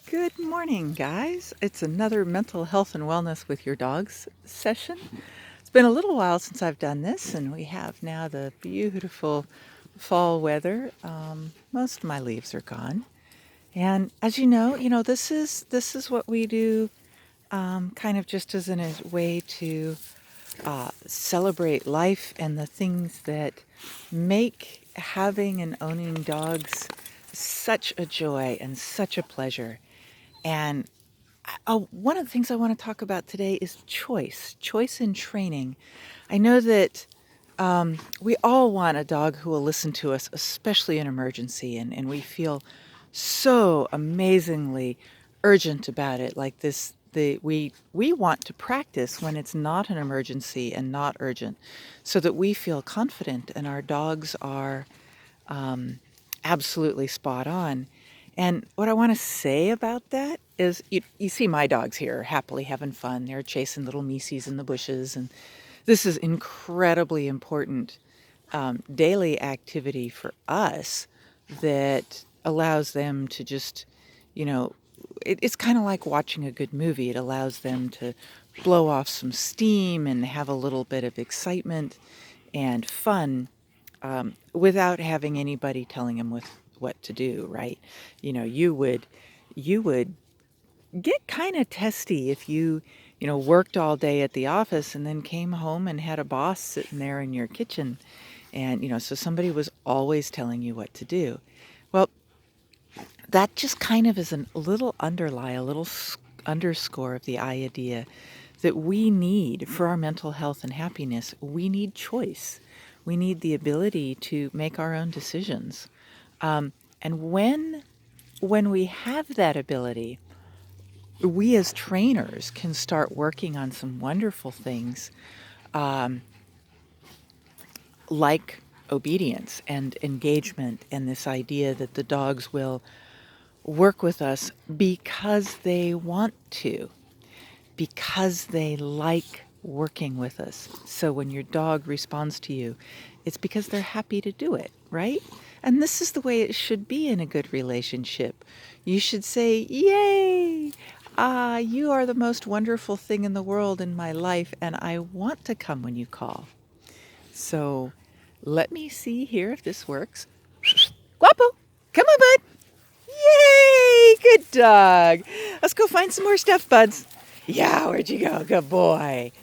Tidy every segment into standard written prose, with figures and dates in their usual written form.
Good morning, guys. It's another mental health and wellness with your dogs session. It's been a little while since I've done this, and we have now the beautiful fall weather. Most of my leaves are gone, and as you know, this is what we do, kind of just as in a way to celebrate life and the things that make having and owning dogs such a joy and such a pleasure. And one of the things I want to talk about today is choice in training. I know that we all want a dog who will listen to us, especially in emergency, and we feel so amazingly urgent about it. Like this, we want to practice when it's not an emergency and not urgent, so that we feel confident and our dogs are absolutely spot on. And what I want to say about that is you see my dogs here happily having fun. They're chasing little miesies in the bushes. And this is incredibly important daily activity for us that allows them to just, you know, it's kind of like watching a good movie. It allows them to blow off some steam and have a little bit of excitement and fun without having anybody telling him what to do, right? You would get kind of testy if you worked all day at the office and then came home and had a boss sitting there in your kitchen, and so somebody was always telling you what to do. Well, that just kind of is a little underlie, a little underscore of the idea that we need for our mental health and happiness. We need choice. We need the ability to make our own decisions. And when we have that ability, we as trainers can start working on some wonderful things, like obedience and engagement, and this idea that the dogs will work with us because they want to, because they like working with us. So when your dog responds to you, it's because they're happy to do it, right? And this is the way it should be in a good relationship. You should say, "Yay! You are the most wonderful thing in the world in my life, and I want to come when you call." So let me see here if this works. Guapo, come on, bud. Yay! Good dog. Let's go find some more stuff, buds. Yeah, where'd you go? Good boy.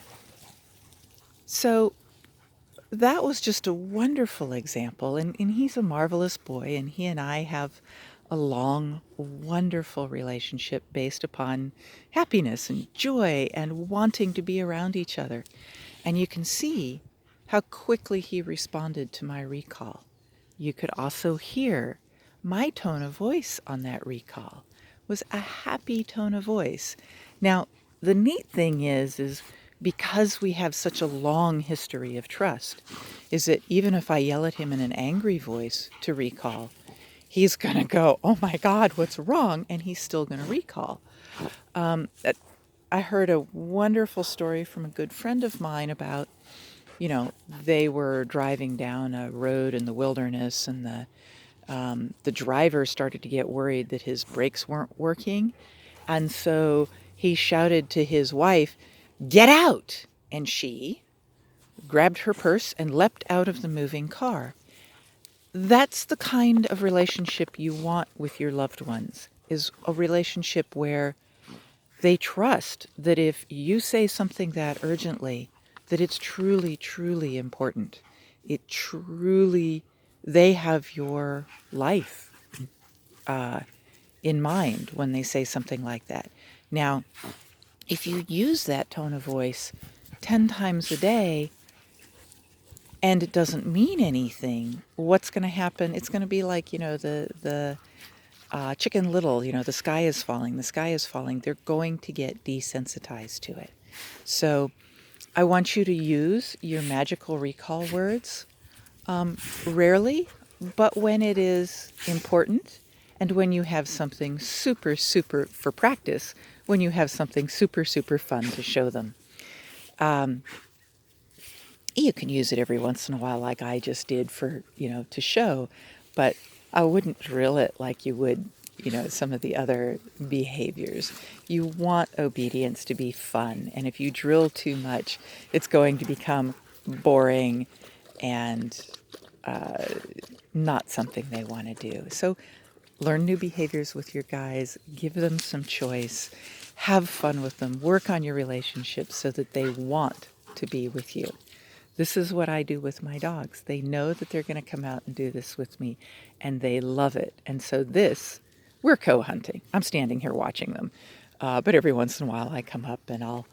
So that was just a wonderful example. And he's a marvelous boy. And he and I have a long, wonderful relationship based upon happiness and joy and wanting to be around each other. And you can see how quickly he responded to my recall. You could also hear my tone of voice on that recall was a happy tone of voice. Now, the neat thing is because we have such a long history of trust, is that even if I yell at him in an angry voice to recall, he's going to go, "Oh my God, what's wrong?" And he's still going to recall. I heard a wonderful story from a good friend of mine about, they were driving down a road in the wilderness, and the driver started to get worried that his brakes weren't working. And so he shouted to his wife, "Get out!" And she grabbed her purse and leapt out of the moving car. That's the kind of relationship you want with your loved ones, is a relationship where they trust that if you say something that urgently, that it's truly, truly important. It truly, they have your life in mind when they say something like that. Now, if you use that tone of voice 10 times a day and it doesn't mean anything, what's going to happen? It's going to be like, the Chicken Little, the sky is falling, the sky is falling. They're going to get desensitized to it. So I want you to use your magical recall words, rarely, but when it is important, and when you have something super, super for practice, when you have something super, super fun to show them. You can use it every once in a while, like I just did for, to show, but I wouldn't drill it like you would some of the other behaviors. You want obedience to be fun, and if you drill too much, it's going to become boring and not something they want to do. So learn new behaviors with your guys, give them some choice, have fun with them, work on your relationships so that they want to be with you. This is what I do with my dogs. They know that they're going to come out and do this with me, and they love it. And so we're co-hunting. I'm standing here watching them, but every once in a while I come up and I'll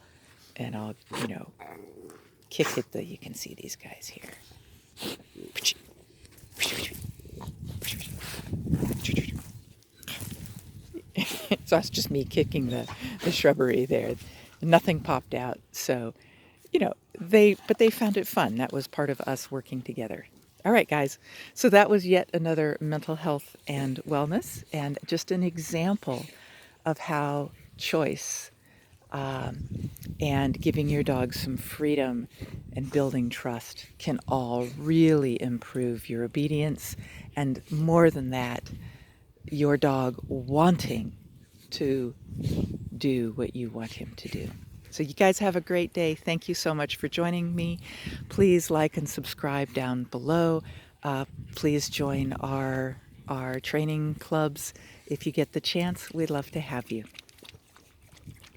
kick at you can see these guys here. So that's just me kicking the shrubbery there. Nothing popped out. So, but they found it fun. That was part of us working together. All right, guys. So that was yet another mental health and wellness, and just an example of how choice and giving your dog some freedom and building trust can all really improve your obedience, and more than that, your dog wanting to do what you want him to do. So you guys have a great day. Thank you so much for joining me. Please like and subscribe down below. Please join our training clubs if you get the chance. We'd love to have you.